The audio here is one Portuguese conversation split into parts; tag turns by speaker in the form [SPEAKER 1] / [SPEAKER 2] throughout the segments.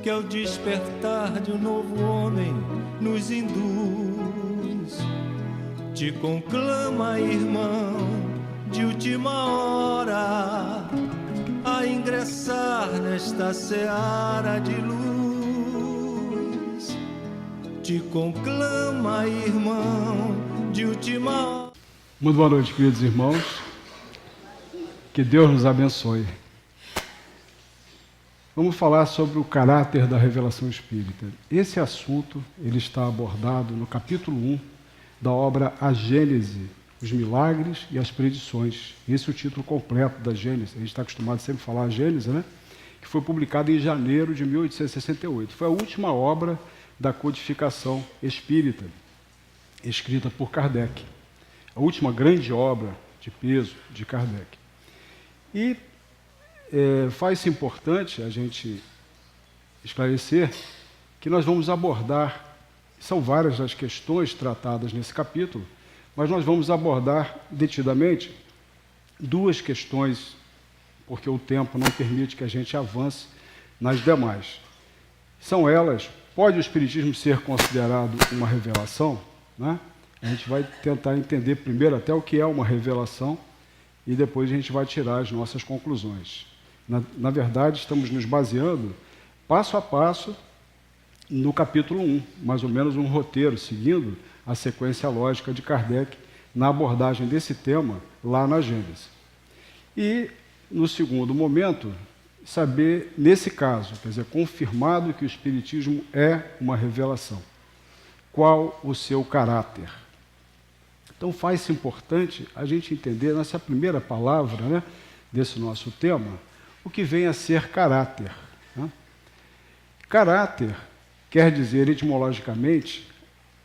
[SPEAKER 1] que ao despertar de um novo homem nos induz. Te conclama, irmão, de última hora, a ingressar nesta seara de luz. Te conclama, irmão, de última hora.
[SPEAKER 2] Muito boa noite, queridos irmãos. Que Deus nos abençoe. Vamos falar sobre o caráter da revelação espírita. Esse assunto ele está abordado no capítulo 1 da obra A Gênese, os milagres e as predições. Esse é o título completo da Gênese. A gente está acostumado sempre a falar a Gênese, né? Que foi publicada em janeiro de 1868. Foi a última obra da codificação espírita, escrita por Kardec. A última grande obra de peso de Kardec. E faz-se importante a gente esclarecer que nós vamos abordar, são várias as questões tratadas nesse capítulo, mas nós vamos abordar detidamente duas questões, porque o tempo não permite que a gente avance nas demais. São elas: pode o Espiritismo ser considerado uma revelação? Né? A gente vai tentar entender primeiro até o que é uma revelação e depois a gente vai tirar as nossas conclusões. Na verdade, estamos nos baseando passo a passo no capítulo 1, mais ou menos um roteiro, seguindo a sequência lógica de Kardec na abordagem desse tema lá na Gênese. E, no segundo momento, saber, nesse caso, quer dizer, confirmado que o Espiritismo é uma revelação, qual o seu caráter. Então, faz-se importante a gente entender, nessa primeira palavra, né, desse nosso tema, o que vem a ser caráter. Né? Caráter quer dizer, etimologicamente,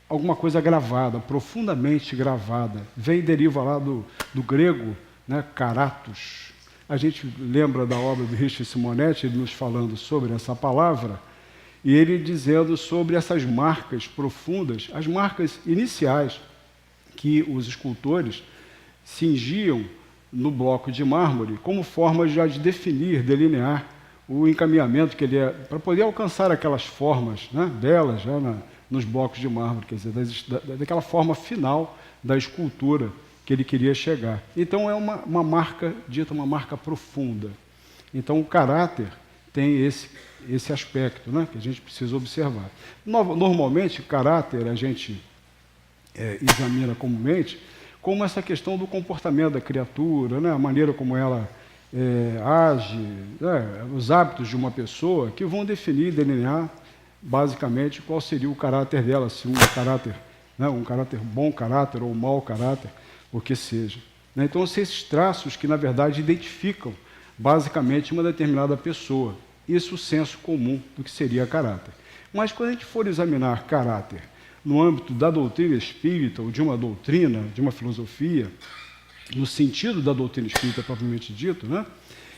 [SPEAKER 2] alguma coisa gravada, profundamente gravada. Vem e deriva lá do grego, né, karatos. A gente lembra da obra do Richard Simonetti, ele nos falando sobre essa palavra, e ele dizendo sobre essas marcas profundas, as marcas iniciais que os escultores cingiam no bloco de mármore como forma já de definir, delinear o encaminhamento que ele é, para poder alcançar aquelas formas, né, belas já nos blocos de mármore, quer dizer, daquela forma final da escultura que ele queria chegar. Então é uma marca dita, uma marca profunda. Então o caráter tem esse aspecto, né, que a gente precisa observar. Normalmente, caráter a gente examina comumente como essa questão do comportamento da criatura, né, a maneira como ela age, né, os hábitos de uma pessoa que vão definir, delinear basicamente qual seria o caráter dela, se um caráter, né, um caráter bom caráter ou mau caráter, o que seja. Né? Então, esses traços que, na verdade, identificam basicamente uma determinada pessoa. Isso é o senso comum do que seria caráter. Mas, quando a gente for examinar caráter no âmbito da doutrina espírita, ou de uma doutrina, de uma filosofia, no sentido da doutrina espírita propriamente dito, né?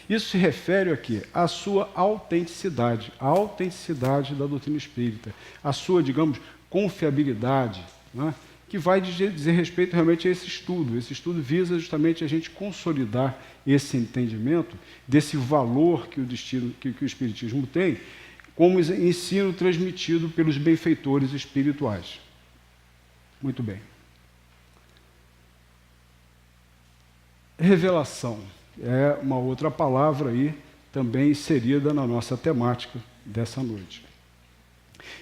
[SPEAKER 2] Isso se refere aqui à sua autenticidade, a autenticidade da doutrina espírita, a sua, digamos, confiabilidade, né? Que vai dizer respeito realmente a esse estudo. Esse estudo visa justamente a gente consolidar esse entendimento desse valor que o Espiritismo tem, como ensino transmitido pelos benfeitores espirituais. Muito bem. Revelação é uma outra palavra aí também inserida na nossa temática dessa noite.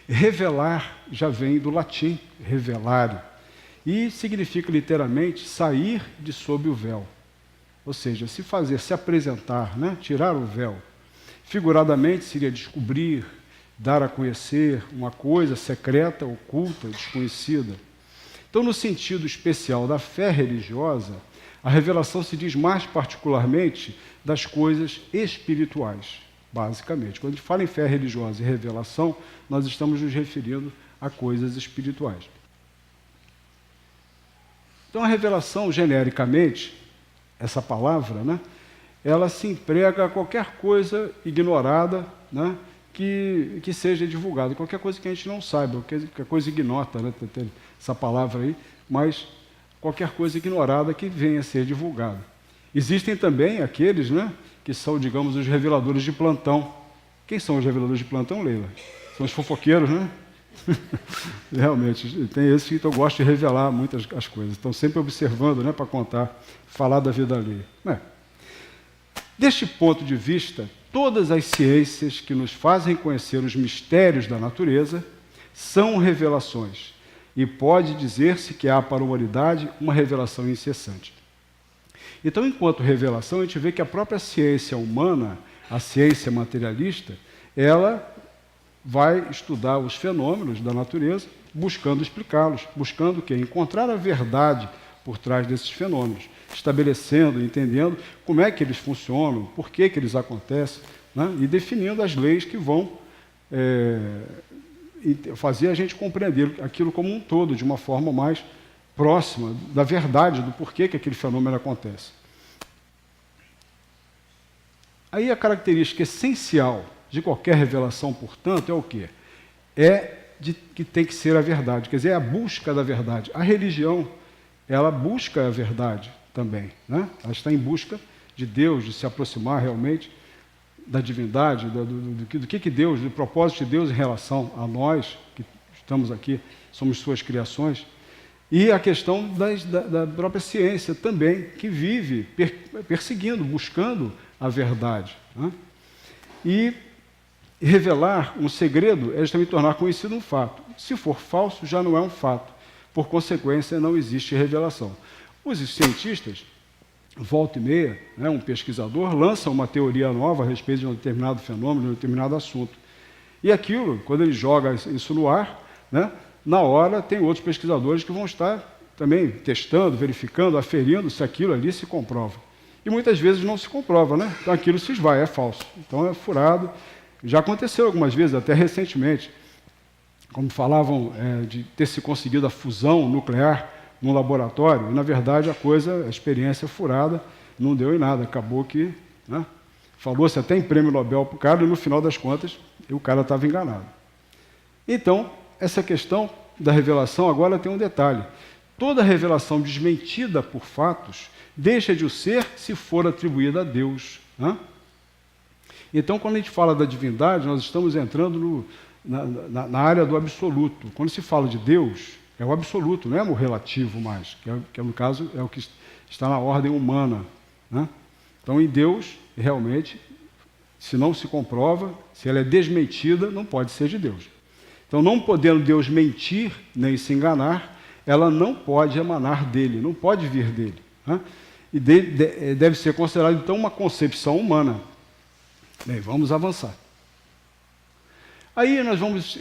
[SPEAKER 2] Revelar já vem do latim, revelare, e significa literalmente sair de sob o véu. Ou seja, se apresentar, né? Tirar o véu. Figuradamente seria descobrir, dar a conhecer uma coisa secreta, oculta, desconhecida. Então, no sentido especial da fé religiosa, a revelação se diz mais particularmente das coisas espirituais, basicamente. Quando a gente fala em fé religiosa e revelação, nós estamos nos referindo a coisas espirituais. Então, a revelação, genericamente, essa palavra, né, ela se emprega a qualquer coisa ignorada, né, que seja divulgada, qualquer coisa que a gente não saiba, qualquer coisa ignota, né, tem essa palavra aí, mas qualquer coisa ignorada que venha a ser divulgada. Existem também aqueles, né, que são, digamos, os reveladores de plantão, Quem são os reveladores de plantão, Leila? São os fofoqueiros, né? Realmente, tem esse que eu gosto de revelar muitas as coisas. Estão sempre observando, né, para contar, falar da vida alheia. Deste ponto de vista, todas as ciências que nos fazem conhecer os mistérios da natureza são revelações, e pode dizer-se que há para a humanidade uma revelação incessante. Então, enquanto revelação, a gente vê que a própria ciência humana, a ciência materialista, ela vai estudar os fenômenos da natureza, buscando explicá-los, buscando o quê? Encontrar a verdade por trás desses fenômenos, estabelecendo, entendendo como é que eles funcionam, por que eles acontecem, né? E definindo as leis que vão fazer a gente compreender aquilo como um todo, de uma forma mais próxima da verdade, do porquê que aquele fenômeno acontece. Aí a característica essencial de qualquer revelação, portanto, é o quê? Que tem que ser a verdade, quer dizer, é a busca da verdade. A religião, ela busca a verdade também, né? Ela está em busca de Deus, de se aproximar realmente da divindade, do que Deus, do propósito de Deus em relação a nós, que estamos aqui, somos suas criações, e a questão da própria ciência também, que vive perseguindo, buscando a verdade, né? E revelar um segredo é justamente tornar conhecido um fato. Se for falso, já não é um fato. Por consequência, não existe revelação. Os cientistas, volta e meia, né, um pesquisador lança uma teoria nova a respeito de um determinado fenômeno, de um determinado assunto. E aquilo, quando ele joga isso no ar, né, na hora tem outros pesquisadores que vão estar também testando, verificando, aferindo se aquilo ali se comprova. E muitas vezes não se comprova, né? Então aquilo se esvai, é falso. Então é furado. Já aconteceu algumas vezes, até recentemente, como falavam de ter se conseguido a fusão nuclear num laboratório, e na verdade a experiência furada, não deu em nada, acabou que, né, falou-se até em prêmio Nobel para o cara, e no final das contas o cara estava enganado. Então, essa questão da revelação agora tem um detalhe. Toda revelação desmentida por fatos deixa de o ser se for atribuída a Deus, né? Então, quando a gente fala da divindade, nós estamos entrando na área do absoluto. Quando se fala de Deus, é o absoluto, não é o relativo mais, que no caso é o que está na ordem humana, né? Então, em Deus, realmente, se não se comprova, se ela é desmentida, não pode ser de Deus. Então, não podendo Deus mentir nem se enganar, ela não pode emanar dele, não pode vir dele, né? E deve ser considerada, então, uma concepção humana. Bem, vamos avançar. Aí nós vamos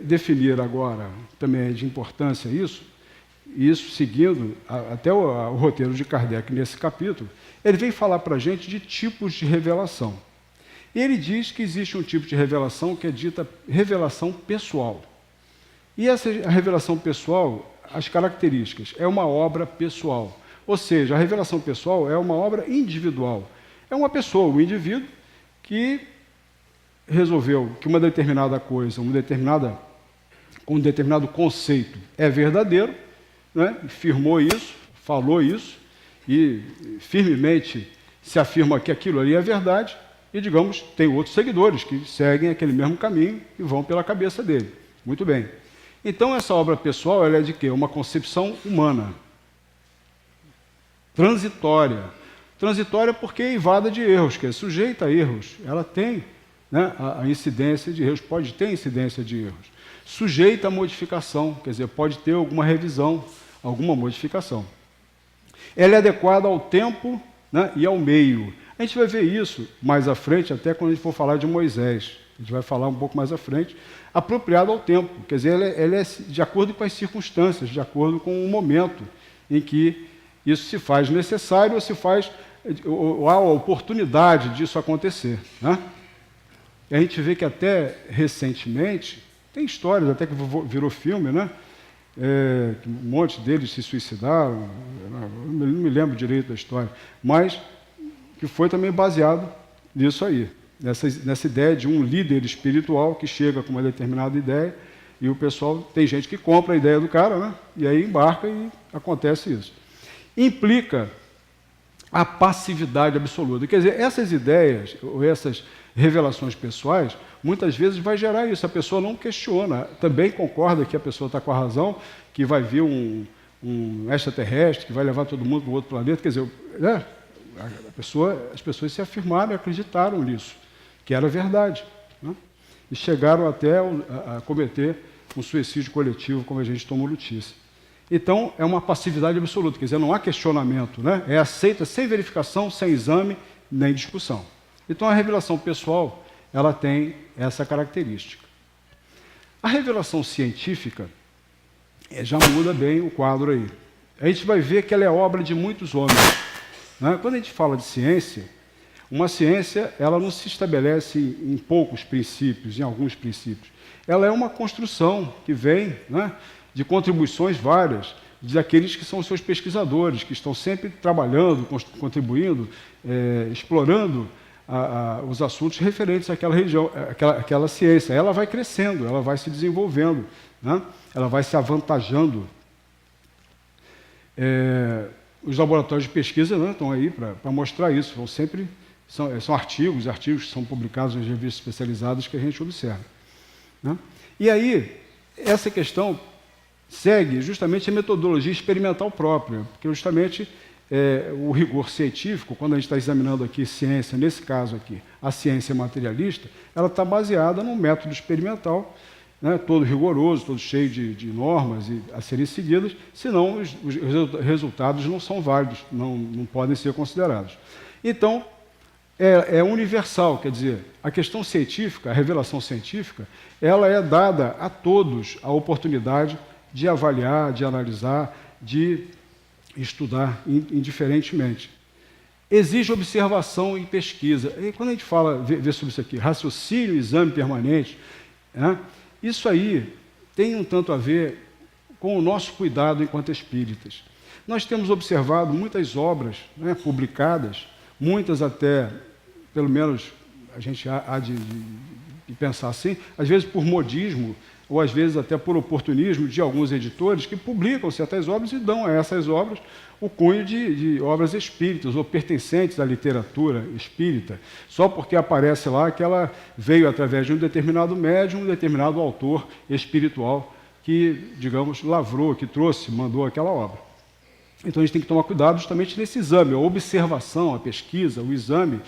[SPEAKER 2] definir agora, também é de importância isso seguindo até o roteiro de Kardec nesse capítulo, ele vem falar para a gente de tipos de revelação. Ele diz que existe um tipo de revelação que é dita revelação pessoal. E essa revelação pessoal, as características, é uma obra pessoal. Ou seja, a revelação pessoal é uma obra individual. É uma pessoa, um indivíduo, que resolveu que uma determinada coisa, um determinado conceito é verdadeiro, né? Firmou isso, falou isso, e firmemente se afirma que aquilo ali é verdade, e, digamos, tem outros seguidores que seguem aquele mesmo caminho e vão pela cabeça dele. Muito bem. Então, essa obra pessoal, ela é de quê? Uma concepção humana, transitória. Transitória porque é invada de erros, que é sujeita a erros. Ela tem, né, a incidência de erros, pode ter incidência de erros. Sujeita a modificação, quer dizer, pode ter alguma revisão, alguma modificação. Ela é adequada ao tempo, né, e ao meio. A gente vai ver isso mais à frente, até quando a gente for falar de Moisés. A gente vai falar um pouco mais à frente. Apropriado ao tempo, quer dizer, ela é de acordo com as circunstâncias, de acordo com o momento em que isso se faz necessário ou se faz, ou há a oportunidade disso acontecer, né? E a gente vê que até recentemente, tem histórias até que virou filme, né? Um monte deles se suicidaram, não me lembro direito da história, mas que foi também baseado nisso aí, nessa ideia de um líder espiritual que chega com uma determinada ideia e o pessoal, tem gente que compra a ideia do cara, né? E aí embarca e acontece isso. Implica a passividade absoluta. Quer dizer, essas ideias, ou essas revelações pessoais, muitas vezes vai gerar isso. A pessoa não questiona, também concorda que a pessoa está com a razão, que vai vir um extraterrestre, que vai levar todo mundo para o outro planeta. Quer dizer, né? As pessoas se afirmaram e acreditaram nisso, que era verdade, né? E chegaram até a cometer um suicídio coletivo, como a gente tomou notícia. Então, é uma passividade absoluta, quer dizer, não há questionamento, né? É aceita sem verificação, sem exame, nem discussão. Então, a revelação pessoal, ela tem essa característica. A revelação científica já muda bem o quadro aí. A gente vai ver que ela é obra de muitos homens, né? Quando a gente fala de ciência, uma ciência, ela não se estabelece em poucos princípios, em alguns princípios. Ela é uma construção que vem, né, de contribuições várias, daqueles que são seus pesquisadores, que estão sempre trabalhando, contribuindo, explorando os assuntos referentes àquela região, àquela ciência. Ela vai crescendo, ela vai se desenvolvendo, né? Ela vai se avantajando. Os laboratórios de pesquisa, né, estão aí para mostrar isso, são artigos que são publicados nas revistas especializadas que a gente observa, né? E aí, essa questão segue justamente a metodologia experimental própria, porque justamente o rigor científico, quando a gente está examinando aqui ciência, nesse caso aqui, a ciência materialista, ela está baseada num método experimental, né, todo rigoroso, todo cheio de normas a serem seguidas, senão os resultados não são válidos, não podem ser considerados. Então, é universal, quer dizer, a questão científica, a revelação científica, ela é dada a todos a oportunidade de avaliar, de analisar, de estudar indiferentemente. Exige observação e pesquisa. E quando a gente vê sobre isso aqui, raciocínio, exame permanente, né, isso aí tem um tanto a ver com o nosso cuidado enquanto espíritas. Nós temos observado muitas obras, né, publicadas, muitas até, pelo menos a gente há de pensar assim, às vezes por modismo, ou às vezes até por oportunismo de alguns editores que publicam certas obras e dão a essas obras o cunho de obras espíritas ou pertencentes à literatura espírita, só porque aparece lá que ela veio através de um determinado médium, um determinado autor espiritual que, digamos, lavrou, que trouxe, mandou aquela obra. Então a gente tem que tomar cuidado justamente nesse exame, a observação, a pesquisa, o exame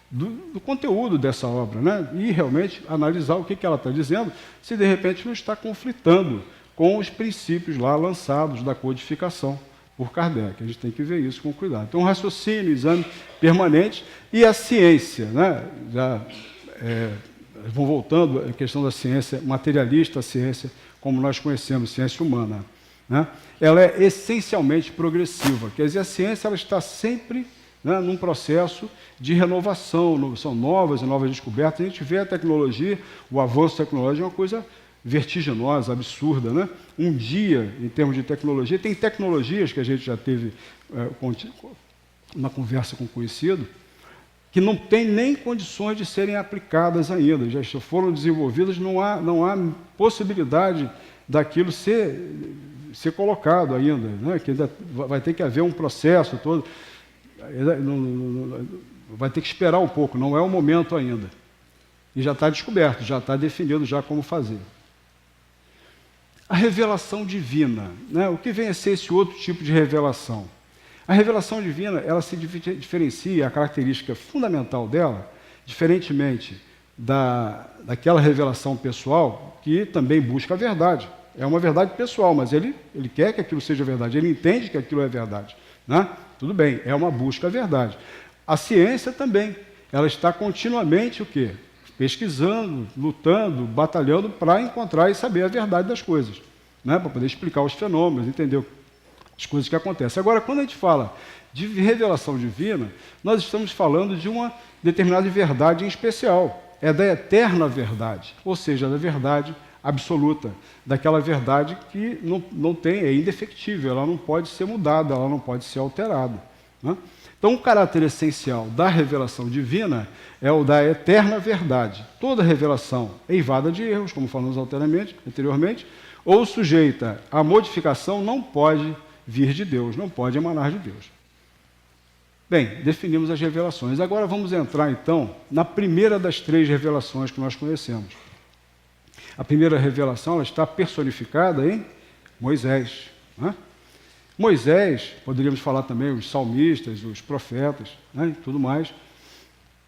[SPEAKER 2] do conteúdo dessa obra, né? E realmente analisar o que ela está dizendo, se de repente não está conflitando com os princípios lá lançados da codificação por Kardec. A gente tem que ver isso com cuidado. Então, raciocínio, exame permanente e a ciência, né? Vão voltando à questão da ciência materialista, a ciência como nós conhecemos, ciência humana, né? Ela é essencialmente progressiva, quer dizer, a ciência ela está sempre, né, num processo de renovação, são novas e novas descobertas. A gente vê a tecnologia, o avanço tecnológico é uma coisa vertiginosa, absurda, né? Um dia, em termos de tecnologia, tem tecnologias que a gente já teve uma conversa com um conhecido, que não tem nem condições de serem aplicadas ainda, já foram desenvolvidas, não há possibilidade daquilo ser colocado ainda, né? Que ainda vai ter que haver um processo todo. Vai ter que esperar um pouco, não é o momento ainda. E já está descoberto, já está definido já como fazer. A revelação divina, né? O que vem a ser esse outro tipo de revelação? A revelação divina, ela se diferencia, a característica fundamental dela, diferentemente daquela revelação pessoal, que também busca a verdade. É uma verdade pessoal, mas ele quer que aquilo seja verdade, ele entende que aquilo é verdade, né? Tudo bem, é uma busca à verdade. A ciência também, ela está continuamente o quê? Pesquisando, lutando, batalhando para encontrar e saber a verdade das coisas, né? Para poder explicar os fenômenos, entender as coisas que acontecem. Agora, quando a gente fala de revelação divina, nós estamos falando de uma determinada verdade em especial. É da eterna verdade, ou seja, da verdade absoluta, daquela verdade que não tem, é indefectível, ela não pode ser mudada, ela não pode ser alterada, né? Então, o caráter essencial da revelação divina é o da eterna verdade. Toda revelação é eivada de erros, como falamos anteriormente, ou sujeita à modificação, não pode vir de Deus, não pode emanar de Deus. Bem, definimos as revelações. Agora vamos entrar, então, na primeira das 3 revelações que nós conhecemos. A primeira revelação ela está personificada em Moisés. Né? Moisés, poderíamos falar também os salmistas, os profetas, né, e tudo mais,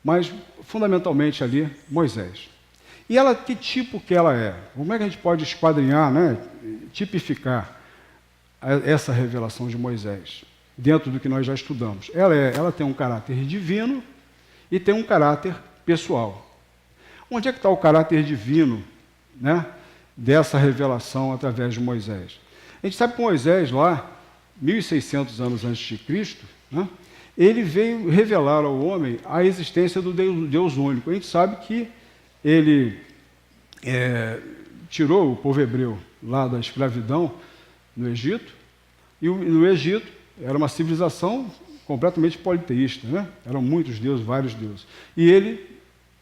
[SPEAKER 2] mas fundamentalmente ali Moisés. E ela, que tipo que ela é? Como é que a gente pode esquadrinhar, né, tipificar essa revelação de Moisés, dentro do que nós já estudamos? Ela tem um caráter divino e tem um caráter pessoal. Onde é que está o caráter divino, né, dessa revelação através de Moisés? A gente sabe que Moisés, lá, 1.600 anos antes de Cristo, né, ele veio revelar ao homem a existência do Deus único. A gente sabe que ele tirou o povo hebreu lá da escravidão no Egito, e no Egito era uma civilização completamente politeísta, né? Eram muitos deuses, vários deuses. E ele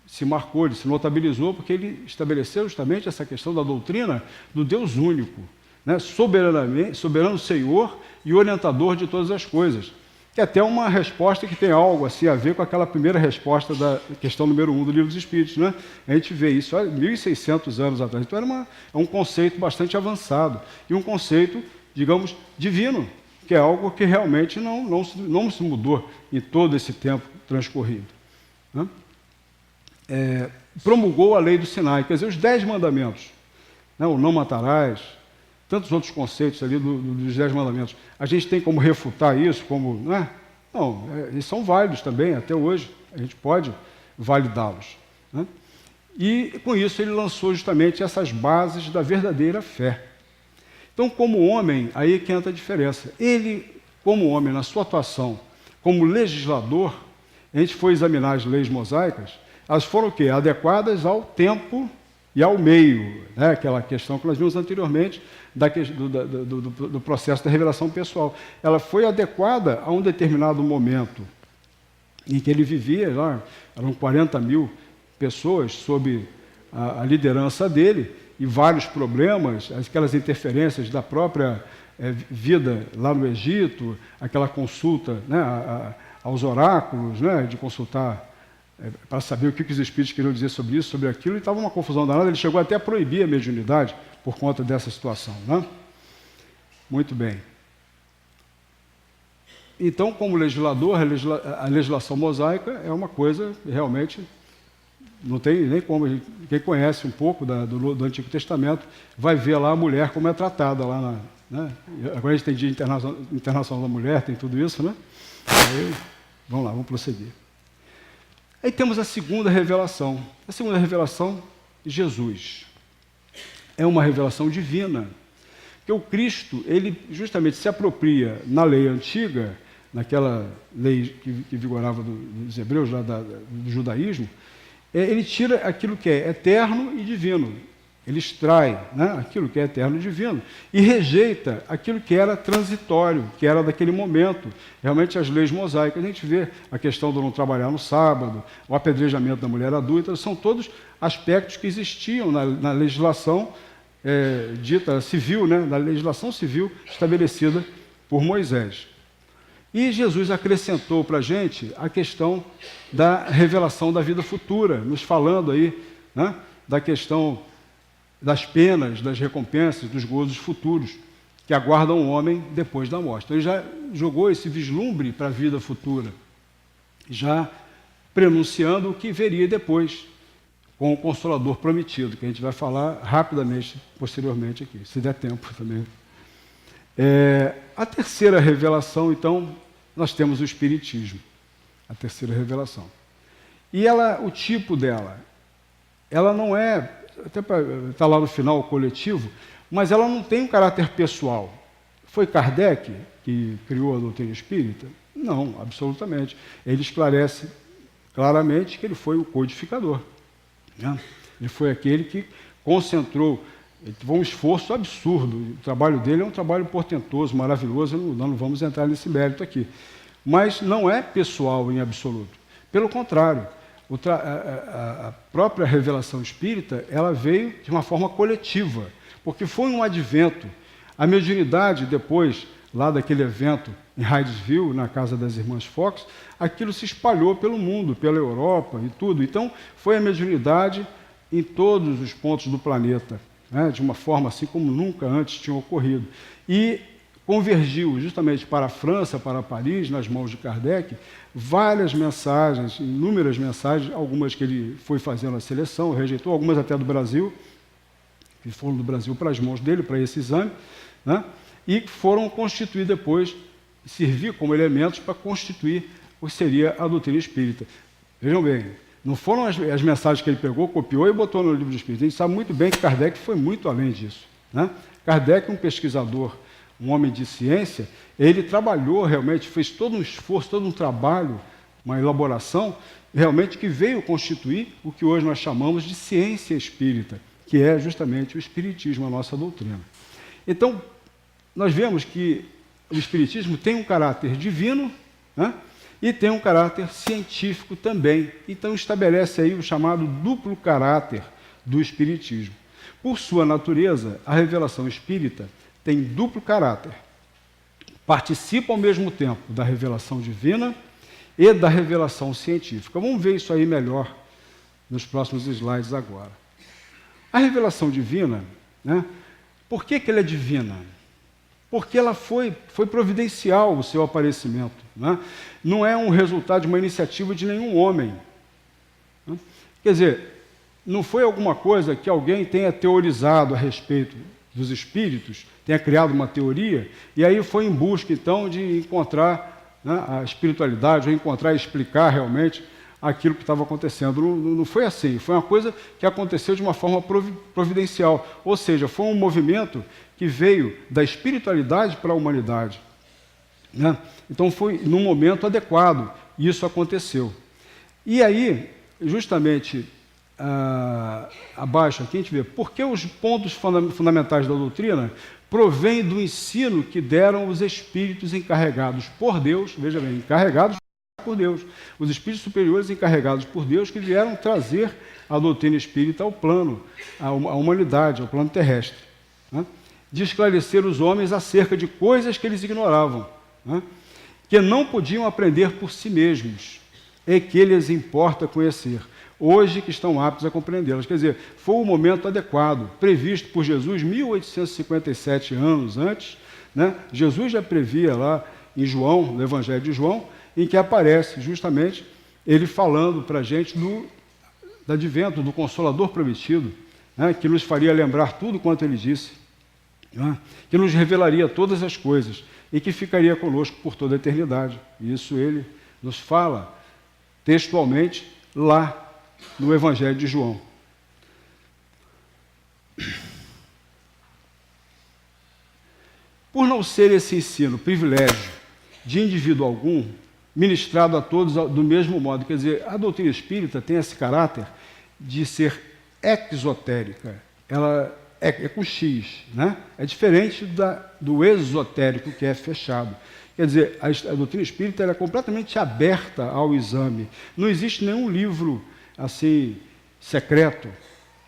[SPEAKER 2] se marcou, ele se notabilizou, porque ele estabeleceu justamente essa questão da doutrina do Deus único, né? Soberano Senhor e orientador de todas as coisas. Que é até uma resposta que tem algo assim a ver com aquela primeira resposta da questão número 1 do Livro dos Espíritos, né? A gente vê isso há 1.600 anos atrás. Então é um conceito bastante avançado e um conceito, digamos, divino, que é algo que realmente não se mudou em todo esse tempo transcorrido. Né? Promulgou a lei do Sinai, quer dizer, os 10 mandamentos, né? O não matarás, tantos outros conceitos ali dos 10 mandamentos. A gente tem como refutar isso, como, né? Não, eles são válidos também, até hoje, a gente pode validá-los. Né? E, com isso, ele lançou justamente essas bases da verdadeira fé. Então, como homem, aí que entra a diferença. Ele, como homem, na sua atuação como legislador, a gente foi examinar as leis mosaicas, elas foram o quê? Adequadas ao tempo e ao meio, né? Aquela questão que nós vimos anteriormente do processo da revelação pessoal. Ela foi adequada a um determinado momento em que ele vivia, lá, eram 40 mil pessoas sob a liderança dele, e vários problemas, aquelas interferências da própria vida lá no Egito, aquela consulta, né, aos oráculos, né, de consultar para saber o que os espíritos queriam dizer sobre isso, sobre aquilo, e estava uma confusão danada. Ele chegou até a proibir a mediunidade por conta dessa situação. Né? Muito bem. Então, como legislador, a legislação mosaica é uma coisa realmente... Não tem nem como, quem conhece um pouco do Antigo Testamento vai ver lá a mulher como é tratada lá né? Agora a gente tem Dia Internacional da Mulher, tem tudo isso, né? Aí, vamos lá, vamos prosseguir. Aí temos a segunda revelação. A segunda revelação, Jesus. É uma revelação divina, que o Cristo, ele justamente se apropria na lei antiga, naquela lei que vigorava dos hebreus, lá do judaísmo. Ele tira aquilo que é eterno e divino. Ele extrai, né, aquilo que é eterno e divino e rejeita aquilo que era transitório, que era daquele momento. Realmente as leis mosaicas, a gente vê a questão do não trabalhar no sábado, o apedrejamento da mulher adulta, são todos aspectos que existiam na legislação dita civil, né, na legislação civil estabelecida por Moisés. E Jesus acrescentou para a gente a questão da revelação da vida futura, nos falando aí, né, da questão das penas, das recompensas, dos gozos futuros que aguardam o homem depois da morte. Então, ele já jogou esse vislumbre para a vida futura, já prenunciando o que veria depois, com o Consolador prometido, que a gente vai falar rapidamente, posteriormente aqui, se der tempo também. A terceira revelação, então, nós temos o Espiritismo, a terceira revelação. E o tipo dela, ela não é, até está lá no final o coletivo, mas ela não tem um caráter pessoal. Foi Kardec que criou a doutrina espírita? Não, absolutamente. Ele esclarece claramente que ele foi o codificador. Né? Ele foi aquele que concentrou. Foi um esforço absurdo. O trabalho dele é um trabalho portentoso, maravilhoso, nós não vamos entrar nesse mérito aqui. Mas não é pessoal em absoluto. Pelo contrário, a própria revelação espírita, ela veio de uma forma coletiva, porque foi um advento. A mediunidade, depois, lá daquele evento em Hydesville, na casa das irmãs Fox, aquilo se espalhou pelo mundo, pela Europa e tudo. Então, foi a mediunidade em todos os pontos do planeta, né, de uma forma assim como nunca antes tinha ocorrido. E convergiu justamente para a França, para Paris, nas mãos de Kardec, várias mensagens, inúmeras mensagens, algumas que ele foi fazendo a seleção, rejeitou, algumas até do Brasil, que foram do Brasil para as mãos dele, para esse exame, né, e foram constituir depois, servir como elementos para constituir o que seria a doutrina espírita. Vejam bem, não foram as mensagens que ele pegou, copiou e botou no livro do Espírito. A gente sabe muito bem que Kardec foi muito além disso, né? Kardec, um pesquisador, um homem de ciência, ele trabalhou realmente, fez todo um esforço, todo um trabalho, uma elaboração, realmente que veio constituir o que hoje nós chamamos de ciência espírita, que é justamente o espiritismo, a nossa doutrina. Então, nós vemos que o espiritismo tem um caráter divino, né, e tem um caráter científico também. Então, estabelece aí o chamado duplo caráter do espiritismo. Por sua natureza, a revelação espírita tem duplo caráter. Participa ao mesmo tempo da revelação divina e da revelação científica. Vamos ver isso aí melhor nos próximos slides agora. A revelação divina, né, por que ela é divina? Porque ela foi providencial o seu aparecimento, né? Não é um resultado de uma iniciativa de nenhum homem, né? Quer dizer, não foi alguma coisa que alguém tenha teorizado a respeito dos espíritos, tenha criado uma teoria, e aí foi em busca, então, de encontrar, né, a espiritualidade, ou encontrar e explicar realmente aquilo que estava acontecendo. Não foi assim, foi uma coisa que aconteceu de uma forma providencial, ou seja, foi um movimento que veio da espiritualidade para a humanidade, né? Então foi num momento adequado, e isso aconteceu. E aí, justamente abaixo aqui a gente vê, por que os pontos fundamentais da doutrina provêm do ensino que deram os espíritos encarregados por Deus, veja bem, encarregados por Deus, os espíritos superiores encarregados por Deus que vieram trazer a doutrina espírita ao plano, à humanidade, ao plano terrestre, né, de esclarecer os homens acerca de coisas que eles ignoravam, né, que não podiam aprender por si mesmos e que lhes importa conhecer, hoje que estão aptos a compreendê-las. Quer dizer, foi o momento adequado, previsto por Jesus 1857 anos antes, né? Jesus já previa lá em João, no Evangelho de João, em que aparece justamente ele falando para a gente do advento, do Consolador prometido, né, que nos faria lembrar tudo quanto ele disse, né, que nos revelaria todas as coisas e que ficaria conosco por toda a eternidade. E isso ele nos fala textualmente lá no Evangelho de João. Por não ser esse ensino privilégio de indivíduo algum, ministrado a todos do mesmo modo, quer dizer, a doutrina espírita tem esse caráter de ser exotérica, ela é com X, né? É diferente do esotérico, que é fechado. Quer dizer, a doutrina espírita é completamente aberta ao exame. Não existe nenhum livro assim secreto,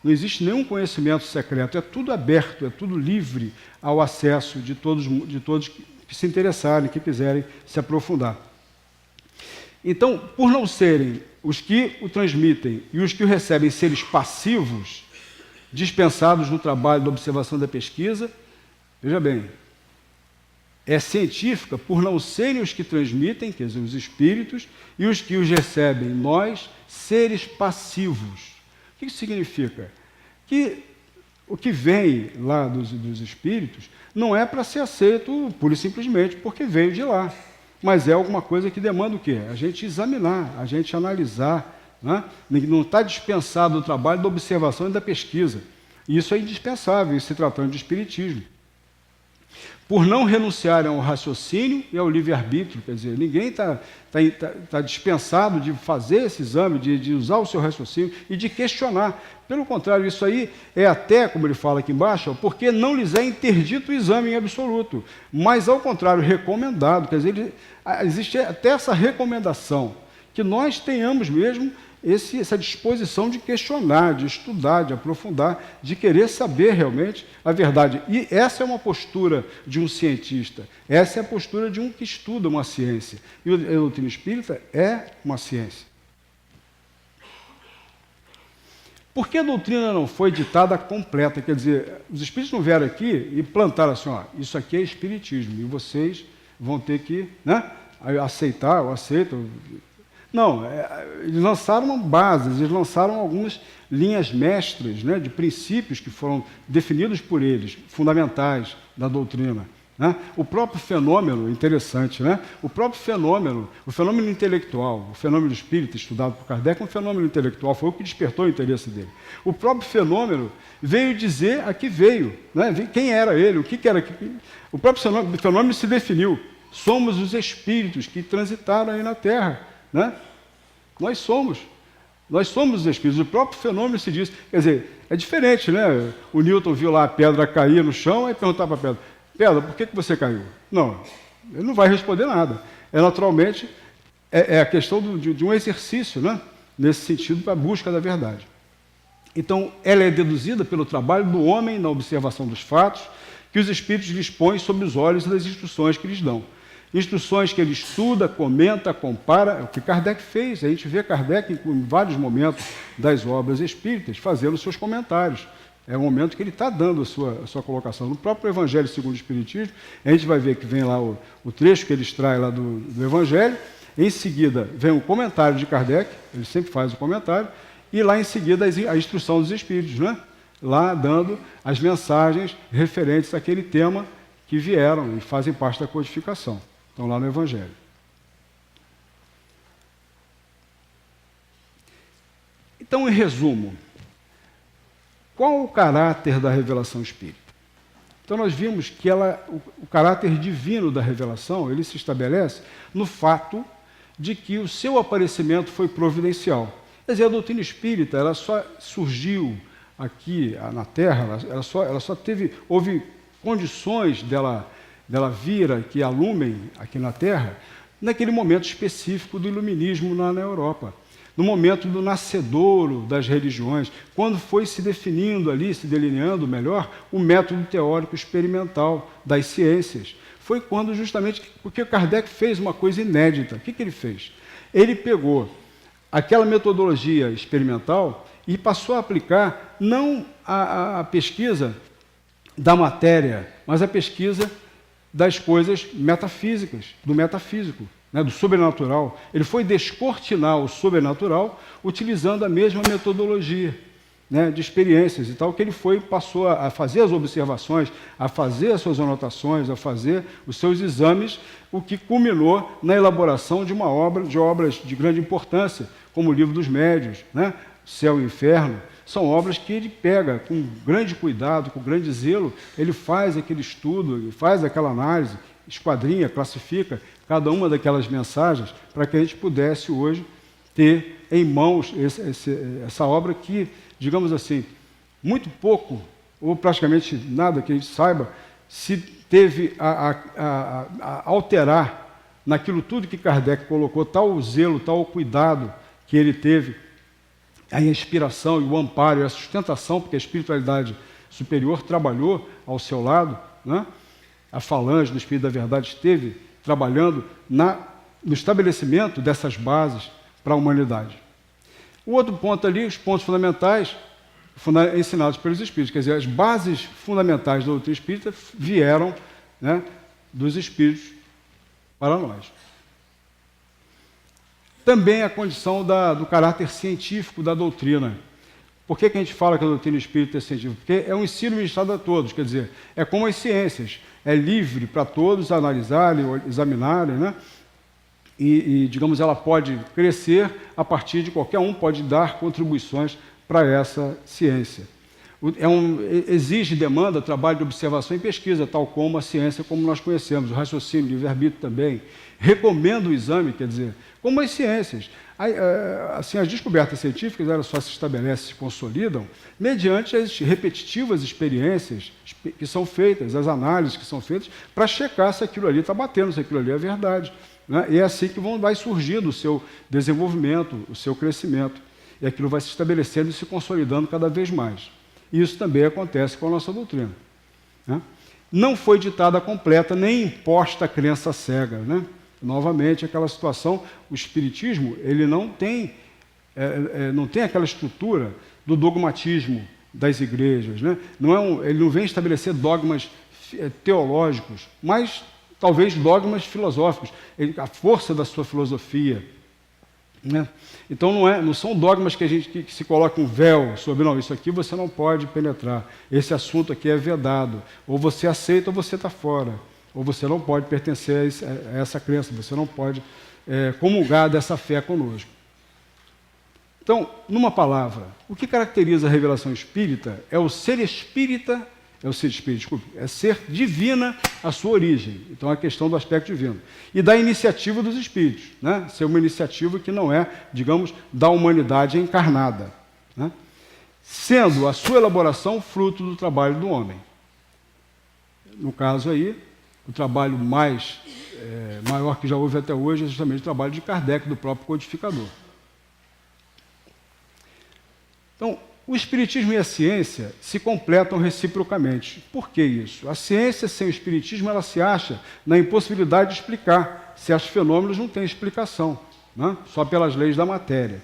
[SPEAKER 2] não existe nenhum conhecimento secreto, é tudo aberto, é tudo livre ao acesso de todos que se interessarem, que quiserem se aprofundar. Então, por não serem os que o transmitem e os que o recebem seres passivos, dispensados no trabalho da observação e da pesquisa, veja bem, é científica por não serem os que transmitem, quer dizer, os espíritos, e os que os recebem, nós, seres passivos. O que isso significa? Que o que vem lá dos espíritos não é para ser aceito pura e simplesmente porque veio de lá, mas é alguma coisa que demanda o quê? A gente examinar, a gente analisar, né? Não está dispensado o trabalho da observação e da pesquisa. E isso é indispensável, se tratando de espiritismo. Por não renunciarem ao raciocínio e ao livre-arbítrio, quer dizer, ninguém está dispensado de fazer esse exame, de usar o seu raciocínio e de questionar. Pelo contrário, isso aí é até, como ele fala aqui embaixo, porque não lhes é interdito o exame em absoluto, mas, ao contrário, recomendado. Quer dizer, existe até essa recomendação, que nós tenhamos mesmo essa disposição de questionar, de estudar, de aprofundar, de querer saber realmente a verdade. E essa é uma postura de um cientista, essa é a postura de um que estuda uma ciência. E a doutrina espírita é uma ciência. Por que a doutrina não foi ditada completa? Quer dizer, os espíritos não vieram aqui e plantaram assim, ó, isso aqui é espiritismo, e vocês vão ter que, né, aceitar, eu aceito. Não, eles lançaram bases, eles lançaram algumas linhas mestras, né, de princípios que foram definidos por eles, fundamentais da doutrina. Né? O próprio fenômeno, interessante, né? O próprio fenômeno, o fenômeno intelectual, o fenômeno espírita estudado por Kardec, é um fenômeno intelectual, foi o que despertou o interesse dele. O próprio fenômeno veio dizer a que veio, né? Quem era ele, o que era. O próprio fenômeno se definiu. Somos os espíritos que transitaram aí na Terra. Né? Nós somos os espíritos. O próprio fenômeno se diz. Quer dizer, é diferente, né? O Newton viu lá a pedra cair no chão e perguntava para a pedra: Pedra, por que você caiu? Não, ele não vai responder nada. Naturalmente, a questão de um exercício, né? Nesse sentido, para a busca da verdade. Então, ela é deduzida pelo trabalho do homem na observação dos fatos que os espíritos dispõem sob os olhos das instruções que lhes dão. Instruções que ele estuda, comenta, compara, é o que Kardec fez. A gente vê Kardec em vários momentos das obras espíritas fazendo seus comentários. É o momento que ele está dando a sua colocação. No próprio Evangelho segundo o Espiritismo, a gente vai ver que vem lá o trecho que ele extrai lá do Evangelho, em seguida vem o comentário de Kardec, ele sempre faz o comentário, e lá em seguida a instrução dos Espíritos, né? Lá dando as mensagens referentes àquele tema que vieram e fazem parte da codificação. Estão lá no Evangelho. Então, em resumo, qual o caráter da revelação espírita? Então, nós vimos que o caráter divino da revelação, ele se estabelece no fato de que o seu aparecimento foi providencial. Quer dizer, a doutrina espírita, ela só surgiu aqui na Terra, houve condições dela vir aqui a lumen, aqui na Terra, naquele momento específico do iluminismo na Europa. No momento do nascedouro das religiões, quando foi se definindo ali, se delineando melhor, o método teórico experimental das ciências. Foi quando justamente, porque Kardec fez uma coisa inédita. O que ele fez? Ele pegou aquela metodologia experimental e passou a aplicar não a pesquisa da matéria, mas a pesquisa das coisas metafísicas, do metafísico, né, do sobrenatural. Ele foi descortinar o sobrenatural utilizando a mesma metodologia, né, de experiências e tal, que ele passou a fazer as observações, a fazer as suas anotações, a fazer os seus exames, o que culminou na elaboração de obras de grande importância, como o Livro dos Médiuns, né, Céu e Inferno. São obras que ele pega com grande cuidado, com grande zelo, ele faz aquele estudo, ele faz aquela análise, esquadrinha, classifica cada uma daquelas mensagens para que a gente pudesse hoje ter em mãos essa obra que, digamos assim, muito pouco, ou praticamente nada que a gente saiba, se teve a alterar naquilo tudo que Kardec colocou, tal zelo, tal cuidado que ele teve, a inspiração e o amparo e a sustentação, porque a espiritualidade superior trabalhou ao seu lado, né? A falange do Espírito da Verdade esteve trabalhando no estabelecimento dessas bases para a humanidade. O outro ponto ali, os pontos fundamentais ensinados pelos Espíritos, quer dizer, as bases fundamentais da doutrina espírita vieram, né, dos Espíritos para nós. Também a condição do caráter científico da doutrina. Por que a gente fala que a doutrina espírita é científica? Porque é um ensino ministrado a todos, quer dizer, é como as ciências, é livre para todos analisarem, examinarem, né? E, digamos, ela pode crescer a partir de qualquer um, pode dar contribuições para essa ciência. Exige, demanda, trabalho de observação e pesquisa, tal como a ciência como nós conhecemos, o raciocínio, o livre-arbítrio também. Recomenda o exame, quer dizer, como as ciências. Assim, as descobertas científicas elas só se estabelecem, se consolidam, mediante as repetitivas experiências que são feitas, as análises que são feitas, para checar se aquilo ali está batendo, se aquilo ali é verdade. Né? E é assim que vai surgindo o seu desenvolvimento, o seu crescimento. e aquilo vai se estabelecendo e se consolidando cada vez mais. E isso também acontece com a nossa doutrina, né? Não foi ditada completa, nem imposta a crença cega, né? Novamente, aquela situação, o Espiritismo, ele não tem aquela estrutura do dogmatismo das igrejas, né? Ele não vem estabelecer dogmas teológicos, mas talvez dogmas filosóficos, a força da sua filosofia, né? Então não são dogmas que se coloca um véu sobre, não, isso aqui você não pode penetrar, esse assunto aqui é vedado, ou você aceita ou você está fora, ou você não pode pertencer a essa crença, você não pode comungar dessa fé conosco. Então, numa palavra, o que caracteriza a revelação espírita é o ser espírita, é ser divina a sua origem. Então, a questão do aspecto divino. E da iniciativa dos espíritos, né? Ser uma iniciativa que não é, digamos, da humanidade encarnada, né? Sendo a sua elaboração fruto do trabalho do homem. No caso aí, o trabalho maior que já houve até hoje é justamente o trabalho de Kardec, do próprio codificador. Então, o Espiritismo e a ciência se completam reciprocamente. Por que isso? A ciência, sem o Espiritismo, ela se acha na impossibilidade de explicar certos fenômenos, não tem explicação, né? Só pelas leis da matéria.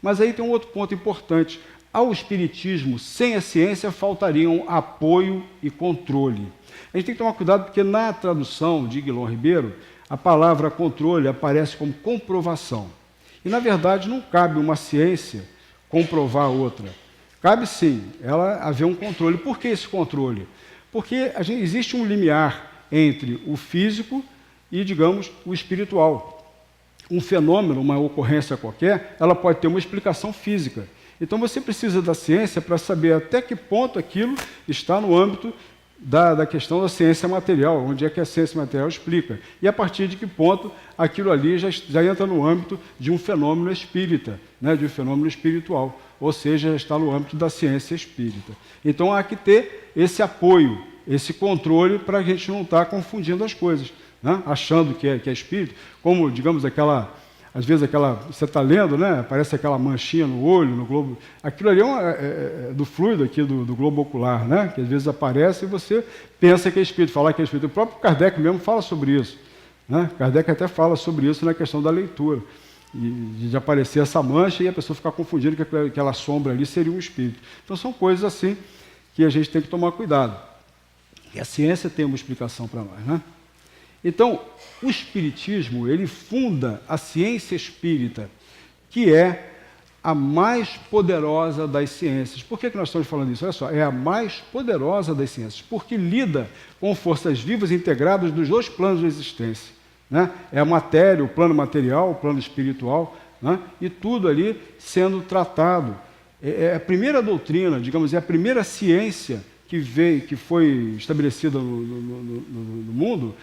[SPEAKER 2] Mas aí tem um outro ponto importante. Ao Espiritismo, sem a ciência, faltariam apoio e controle. A gente tem que tomar cuidado, porque na tradução de Guilherme Ribeiro, a palavra controle aparece como comprovação. E, na verdade, não cabe uma ciência comprovar outra. Cabe sim ela haver um controle. Por que esse controle? Porque existe um limiar entre o físico e, digamos, o espiritual. Um fenômeno, uma ocorrência qualquer, ela pode ter uma explicação física. Então você precisa da ciência para saber até que ponto aquilo está no âmbito da questão da ciência material, onde é que a ciência material explica. E a partir de que ponto aquilo ali já entra no âmbito de um fenômeno espírita, né, de um fenômeno espiritual, ou seja, já está no âmbito da ciência espírita. Então há que ter esse apoio, esse controle, para a gente não estar confundindo as coisas, né, achando que é espírito, como, digamos, às vezes você está lendo, né, aparece aquela manchinha no olho, no globo, aquilo ali é do fluido aqui do globo ocular, né, que às vezes aparece e você pensa que é espírito, falar que é espírito. O próprio Kardec mesmo fala sobre isso, né? Kardec até fala sobre isso na questão da leitura, e de aparecer essa mancha e a pessoa ficar confundindo que aquela sombra ali seria um espírito. Então são coisas assim que a gente tem que tomar cuidado. E a ciência tem uma explicação para nós, né? Então, o Espiritismo, ele funda a ciência espírita, que é a mais poderosa das ciências. Por que nós estamos falando isso? Olha só, é a mais poderosa das ciências, porque lida com forças vivas integradas dos dois planos de existência, né? É a matéria, o plano material, o plano espiritual, né? E tudo ali sendo tratado. É a primeira doutrina, digamos, é a primeira ciência que foi estabelecida no mundo,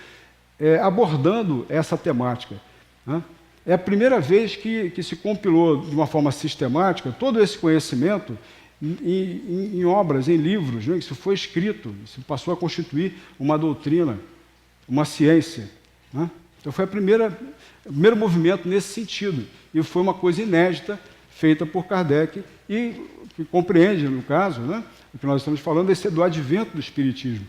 [SPEAKER 2] abordando essa temática, né? É a primeira vez que se compilou de uma forma sistemática todo esse conhecimento em obras, em livros, né? Isso foi escrito, isso passou a constituir uma doutrina, uma ciência, né? Então foi o primeiro movimento nesse sentido, e foi uma coisa inédita, feita por Kardec, e que compreende, no caso, né, o que nós estamos falando, esse do advento do Espiritismo,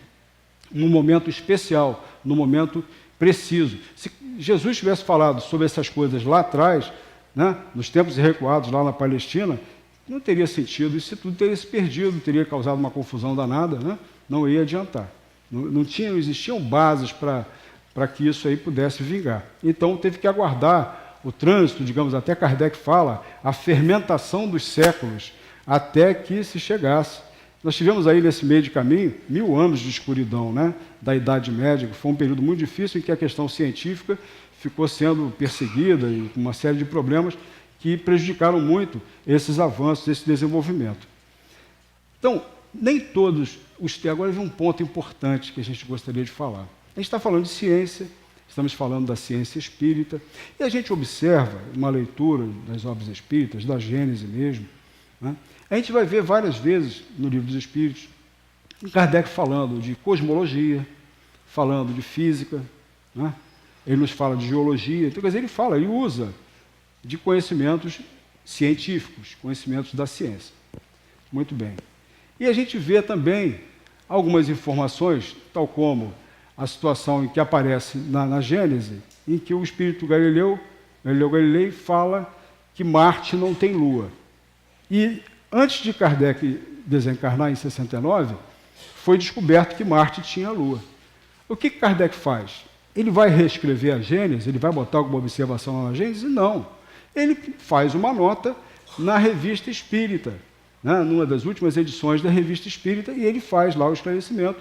[SPEAKER 2] num momento especial, num momento preciso. Se Jesus tivesse falado sobre essas coisas lá atrás, né, nos tempos recuados lá na Palestina, não teria sentido, isso tudo teria se perdido, teria causado uma confusão danada, né? Não ia adiantar. Não existiam bases para que isso aí pudesse vingar. Então teve que aguardar o trânsito, digamos, até Kardec fala, a fermentação dos séculos, até que se chegasse. Nós tivemos aí nesse meio de caminho 1000 anos de escuridão, né, da Idade Média, que foi um período muito difícil em que a questão científica ficou sendo perseguida e com uma série de problemas que prejudicaram muito esses avanços, esse desenvolvimento. Então, nem todos os... Agora vem um ponto importante que a gente gostaria de falar. A gente está falando de ciência, estamos falando da ciência espírita, e a gente observa, uma leitura das obras espíritas, da Gênese mesmo, né, a gente vai ver várias vezes no Livro dos Espíritos, Kardec falando de cosmologia, falando de física, né, ele nos fala de geologia, então, quer dizer, ele usa de conhecimentos científicos, conhecimentos da ciência. Muito bem. E a gente vê também algumas informações, tal como a situação em que aparece na Gênese, em que o espírito Galileu Galilei, fala que Marte não tem lua. E antes de Kardec desencarnar em 69, foi descoberto que Marte tinha lua. O que Kardec faz? Ele vai reescrever a Gênese? Ele vai botar alguma observação na Gênese? Não. Ele faz uma nota na Revista Espírita, né, numa das últimas edições da Revista Espírita, e ele faz lá o esclarecimento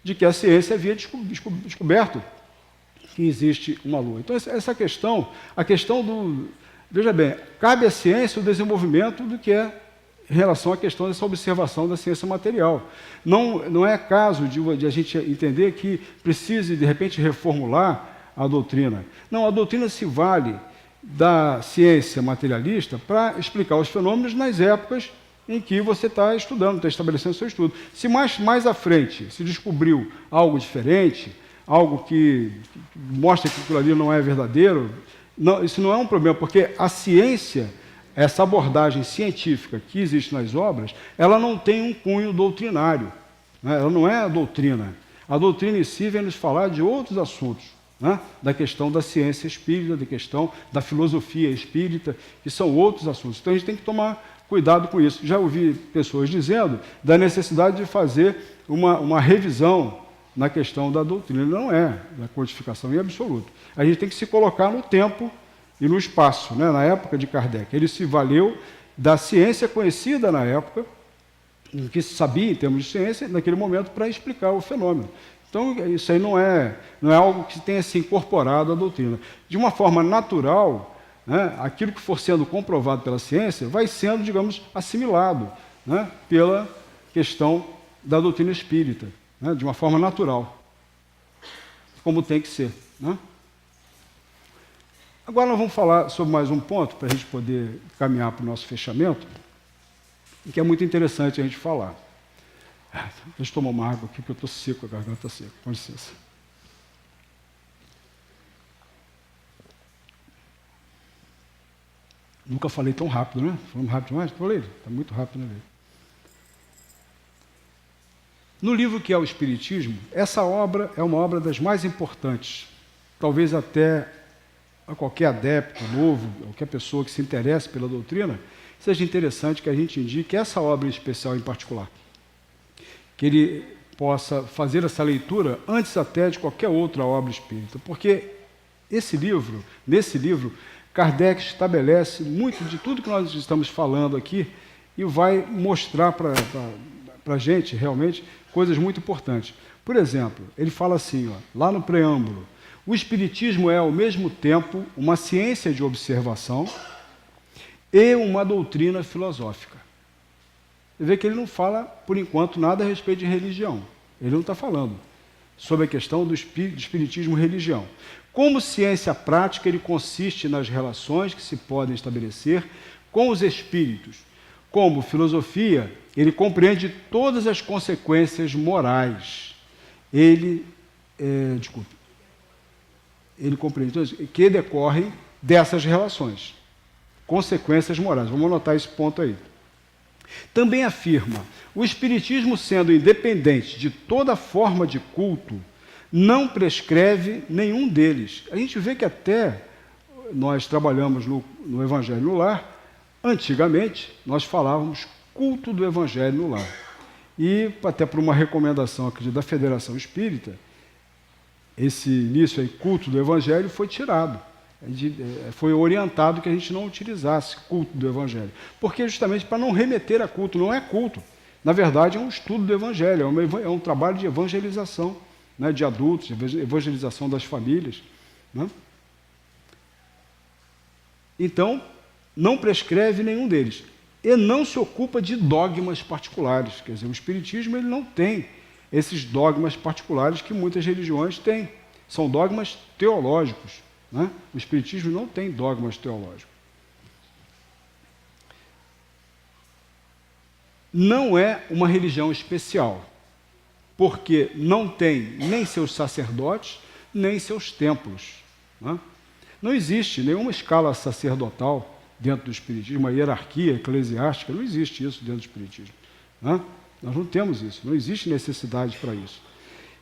[SPEAKER 2] de que a ciência havia descoberto que existe uma lua. Então, essa questão, a questão do... Veja bem, cabe à ciência o desenvolvimento do que é em relação à questão dessa observação da ciência material. Não é caso de a gente entender que precise, de repente, reformular a doutrina. Não, a doutrina se vale da ciência materialista para explicar os fenômenos nas épocas em que você está estudando, está estabelecendo seu estudo. Se mais à frente se descobriu algo diferente, algo que mostra que aquilo ali não é verdadeiro, não, isso não é um problema, porque a ciência, essa abordagem científica que existe nas obras, ela não tem um cunho doutrinário, né? Ela não é a doutrina. A doutrina em si vem nos falar de outros assuntos, né? Da questão da ciência espírita, da questão da filosofia espírita, que são outros assuntos. Então a gente tem que tomar cuidado com isso. Já ouvi pessoas dizendo da necessidade de fazer uma revisão na questão da doutrina. Não é da codificação em absoluto. A gente tem que se colocar no tempo e no espaço, né? Na época de Kardec. Ele se valeu da ciência conhecida na época, o que se sabia em termos de ciência, naquele momento, para explicar o fenômeno. Então, isso aí não é algo que tenha se incorporado à doutrina. De uma forma natural, né, aquilo que for sendo comprovado pela ciência vai sendo, digamos, assimilado, né, pela questão da doutrina espírita, né, de uma forma natural, como tem que ser, né? Agora nós vamos falar sobre mais um ponto, para a gente poder caminhar para o nosso fechamento, que é muito interessante a gente falar. Deixa eu tomar uma água aqui, porque eu estou seco, a garganta está seca. Com licença. Nunca falei tão rápido, né? Falamos rápido demais? Falei, está muito rápido, né? No livro que é o Espiritismo, essa obra é uma obra das mais importantes. Talvez até a qualquer adepto novo, qualquer pessoa que se interesse pela doutrina, seja interessante que a gente indique essa obra em especial, em particular. Que ele possa fazer essa leitura antes até de qualquer outra obra espírita. Porque nesse livro, Kardec estabelece muito de tudo que nós estamos falando aqui e vai mostrar para a gente, realmente, coisas muito importantes. Por exemplo, ele fala assim, lá no preâmbulo, o Espiritismo é, ao mesmo tempo, uma ciência de observação e uma doutrina filosófica. Você vê que ele não fala, por enquanto, nada a respeito de religião. Ele não está falando sobre a questão do espiritismo e religião. Como ciência prática, ele consiste nas relações que se podem estabelecer com os espíritos. Como filosofia, ele compreende todas as consequências morais. Ele compreende todas que decorrem dessas relações. Consequências morais. Vamos anotar esse ponto aí. Também afirma, o Espiritismo, sendo independente de toda forma de culto, não prescreve nenhum deles. A gente vê que até nós trabalhamos no Evangelho no Lar, antigamente nós falávamos culto do Evangelho no Lar. E até por uma recomendação aqui da Federação Espírita, esse início aí, culto do Evangelho, foi tirado. Foi orientado que a gente não utilizasse culto do Evangelho. Porque justamente para não remeter a culto, não é culto. Na verdade, é um estudo do Evangelho, é um trabalho de evangelização, né, de adultos, de evangelização das famílias, né? Então, não prescreve nenhum deles. E não se ocupa de dogmas particulares. Quer dizer, o Espiritismo ele não tem esses dogmas particulares que muitas religiões têm. São dogmas teológicos. Né? O Espiritismo não tem dogmas teológicos. Não é uma religião especial, porque não tem nem seus sacerdotes, nem seus templos. Né? Não existe nenhuma escala sacerdotal dentro do Espiritismo, uma hierarquia eclesiástica, não existe isso dentro do Espiritismo. Né? Nós não temos isso, não existe necessidade para isso.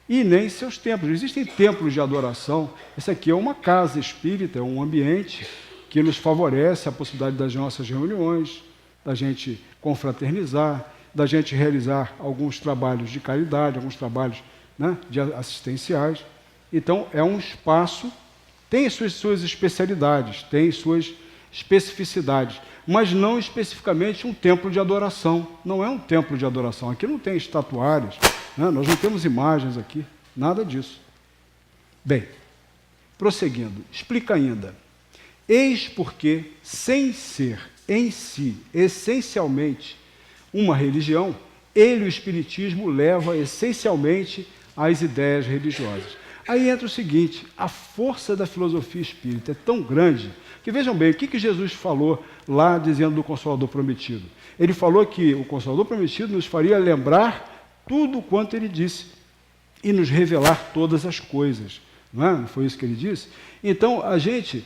[SPEAKER 2] E nem seus templos, não existem templos de adoração. Esse aqui é uma casa espírita, é um ambiente que nos favorece a possibilidade das nossas reuniões, da gente confraternizar, da gente realizar alguns trabalhos de caridade, alguns trabalhos, né, de assistenciais. Então, é um espaço, tem suas especialidades, tem suas especificidades, mas não especificamente um templo de adoração. Não é um templo de adoração. Aqui não tem estatuários, né? Nós não temos imagens aqui, nada disso. Bem, prosseguindo, explica ainda. Eis porque, sem ser em si essencialmente uma religião, ele, o Espiritismo, leva essencialmente às ideias religiosas. Aí entra o seguinte, a força da filosofia espírita é tão grande que, vejam bem, o que Jesus falou lá dizendo do Consolador Prometido? Ele falou que o Consolador Prometido nos faria lembrar tudo quanto ele disse e nos revelar todas as coisas. Não é? Não foi isso que ele disse? Então, a gente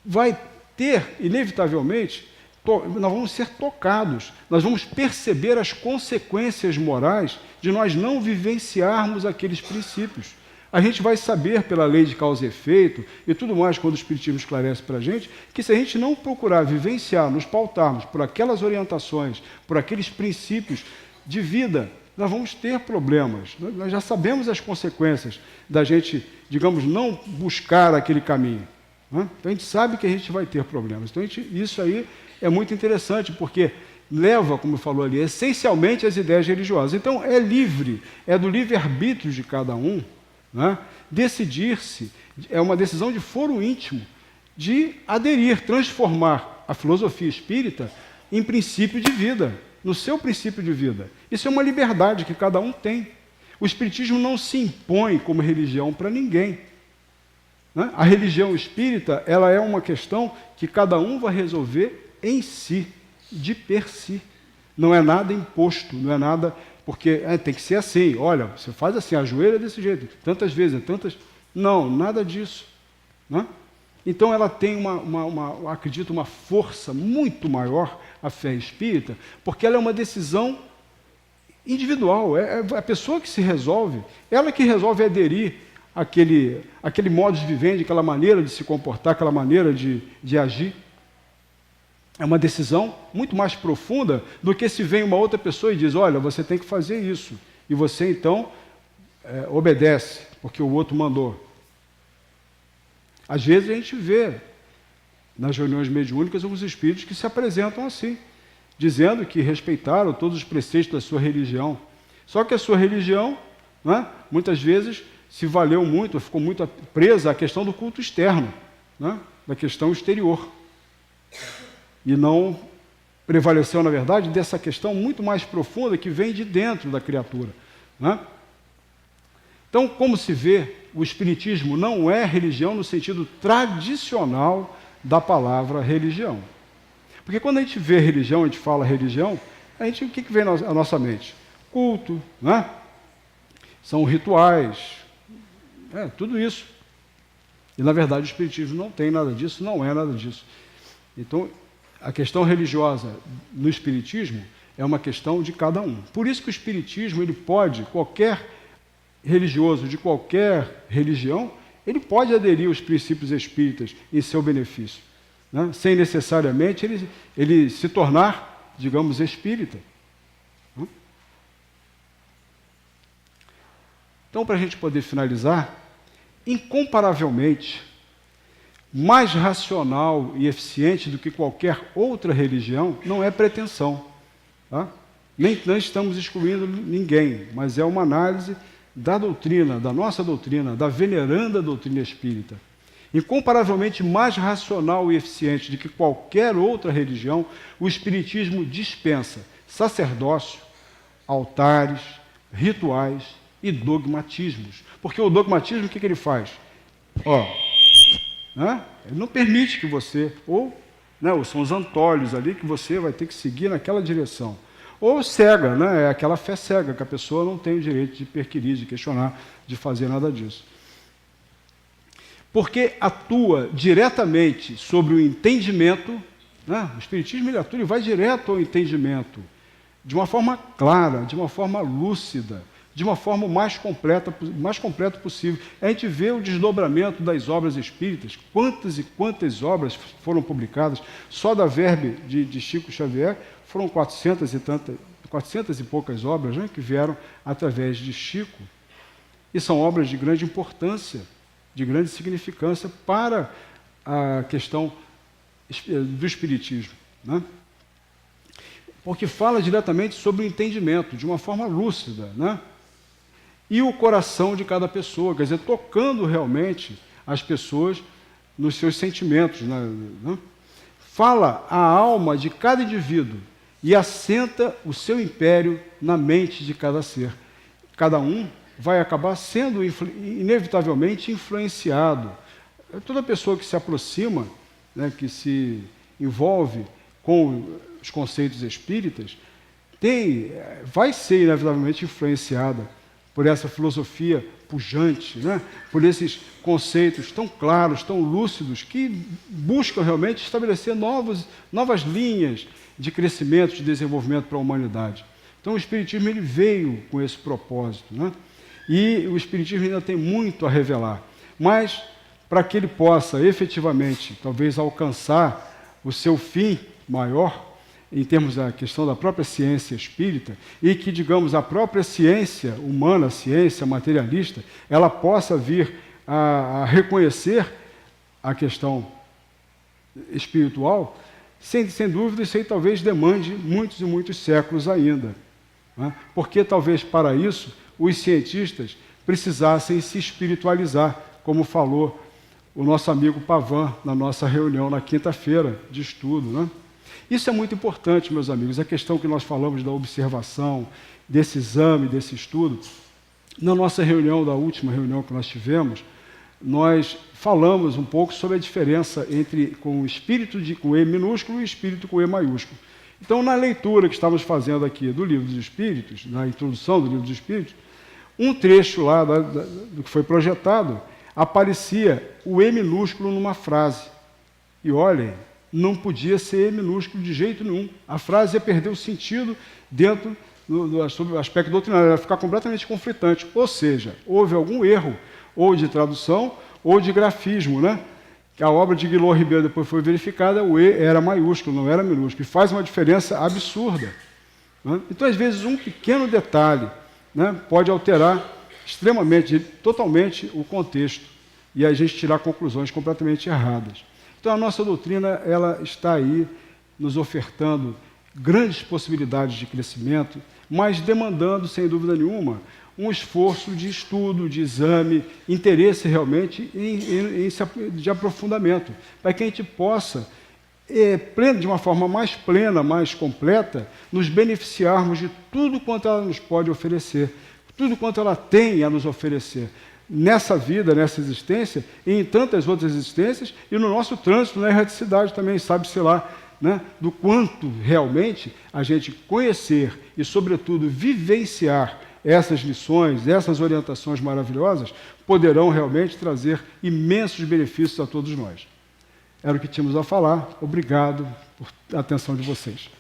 [SPEAKER 2] vai ter, inevitavelmente, nós vamos ser tocados, nós vamos perceber as consequências morais de nós não vivenciarmos aqueles princípios. A gente vai saber pela lei de causa e efeito e tudo mais, quando o Espiritismo esclarece para a gente, que se a gente não procurar vivenciar, nos pautarmos por aquelas orientações, por aqueles princípios de vida, nós vamos ter problemas. Nós já sabemos as consequências da gente, digamos, não buscar aquele caminho. Né? Então a gente sabe que a gente vai ter problemas. Então isso aí é muito interessante, porque leva, como falou ali, essencialmente às ideias religiosas. Então é livre, é do livre-arbítrio de cada um, né, decidir-se, é uma decisão de foro íntimo, de aderir, transformar a filosofia espírita em princípio de vida, no seu princípio de vida. Isso é uma liberdade que cada um tem. O Espiritismo não se impõe como religião para ninguém. Né? A religião espírita, ela é uma questão que cada um vai resolver em si, de per si. Não é nada imposto, não é nada... Porque tem que ser assim, olha, você faz assim, ajoelha desse jeito, tantas vezes, tantas... Não, nada disso. Né? Então ela tem acredito, uma força muito maior, a fé espírita, porque ela é uma decisão individual, é a pessoa que se resolve, ela que resolve aderir àquele modo de viver, aquela maneira de se comportar, aquela maneira de agir. É uma decisão muito mais profunda do que se vem uma outra pessoa e diz, olha, você tem que fazer isso. E você, então, obedece, porque o outro mandou. Às vezes a gente vê, nas reuniões mediúnicas, alguns espíritos que se apresentam assim, dizendo que respeitaram todos os preceitos da sua religião. Só que a sua religião, né, muitas vezes, se valeu muito, ficou muito presa à questão do culto externo, né, da questão exterior. E não prevaleceu, na verdade, dessa questão muito mais profunda que vem de dentro da criatura. Né? Então, como se vê, o Espiritismo não é religião no sentido tradicional da palavra religião. Porque quando a gente vê religião, a gente fala religião, o que vem à nossa mente? Culto, né? São rituais, tudo isso. E, na verdade, o Espiritismo não tem nada disso, não é nada disso. Então, a questão religiosa no Espiritismo é uma questão de cada um. Por isso que o Espiritismo, ele pode, qualquer religioso de qualquer religião, ele pode aderir aos princípios espíritas em seu benefício, né? Sem necessariamente ele se tornar, digamos, espírita. Né? Então, para a gente poder finalizar, incomparavelmente, mais racional e eficiente do que qualquer outra religião, não é pretensão. Tá? Nem nós estamos excluindo ninguém, mas é uma análise da doutrina, da nossa doutrina, da veneranda doutrina espírita. Incomparavelmente mais racional e eficiente do que qualquer outra religião, o Espiritismo dispensa sacerdócio, altares, rituais e dogmatismos. Porque o dogmatismo, o que ele faz? Né? Ele não permite que você, ou são os antólios ali que você vai ter que seguir naquela direção. Ou cega, né? É aquela fé cega, que a pessoa não tem o direito de perquirir, de questionar, de fazer nada disso. porque atua diretamente sobre o entendimento, né? O Espiritismo ele atua e vai direto ao entendimento, de uma forma clara, de uma forma lúcida, de uma forma mais completa possível. A gente vê o desdobramento das obras espíritas, quantas e quantas obras foram publicadas, só da verve de Chico Xavier, foram 400 e poucas obras, né, que vieram através de Chico, e são obras de grande importância, de grande significância para a questão do Espiritismo, né? Porque fala diretamente sobre o entendimento, de uma forma lúcida, né? E o coração de cada pessoa, quer dizer, tocando realmente as pessoas nos seus sentimentos, né? Fala a alma de cada indivíduo e assenta o seu império na mente de cada ser. Cada um vai acabar sendo inevitavelmente influenciado. Toda pessoa que se aproxima, né, que se envolve com os conceitos espíritas, vai ser inevitavelmente influenciada por essa filosofia pujante, né, por esses conceitos tão claros, tão lúcidos, que buscam realmente estabelecer novas linhas de crescimento, de desenvolvimento para a humanidade. Então o Espiritismo ele veio com esse propósito, né? E o Espiritismo ainda tem muito a revelar, mas para que ele possa efetivamente, talvez, alcançar o seu fim maior, em termos da questão da própria ciência espírita, e que, digamos, a própria ciência humana, a ciência materialista, ela possa vir a reconhecer a questão espiritual, sem dúvida, isso aí talvez demande muitos e muitos séculos ainda, né? Porque talvez para isso os cientistas precisassem se espiritualizar, como falou o nosso amigo Pavan na nossa reunião na quinta-feira de estudo, né? Isso é muito importante, meus amigos, a questão que nós falamos da observação, desse exame, desse estudo. Na nossa reunião, da última reunião que nós tivemos, nós falamos um pouco sobre a diferença entre com o espírito com E minúsculo e o espírito com E maiúsculo. Então, na leitura que estamos fazendo aqui do Livro dos Espíritos, na introdução do Livro dos Espíritos, um trecho lá do que foi projetado, aparecia o E minúsculo numa frase. E olhem, não podia ser E minúsculo de jeito nenhum. A frase ia perder o sentido dentro sobre o aspecto doutrinário, ia ficar completamente conflitante. Ou seja, houve algum erro, ou de tradução, ou de grafismo, né? Que a obra de Guilherme Ribeiro depois foi verificada, o E era maiúsculo, não era minúsculo, e faz uma diferença absurda, né? Então, às vezes, um pequeno detalhe, né, pode alterar totalmente o contexto, e a gente tirar conclusões completamente erradas. Então, a nossa doutrina ela está aí nos ofertando grandes possibilidades de crescimento, mas demandando, sem dúvida nenhuma, um esforço de estudo, de exame, interesse realmente de aprofundamento, para que a gente possa, de uma forma mais plena, mais completa, nos beneficiarmos de tudo quanto ela nos pode oferecer, tudo quanto ela tem a nos oferecer, nessa vida, nessa existência, e em tantas outras existências, e no nosso trânsito na erraticidade também, sabe-se lá, né, do quanto realmente a gente conhecer e, sobretudo, vivenciar essas lições, essas orientações maravilhosas, poderão realmente trazer imensos benefícios a todos nós. Era o que tínhamos a falar. Obrigado por a atenção de vocês.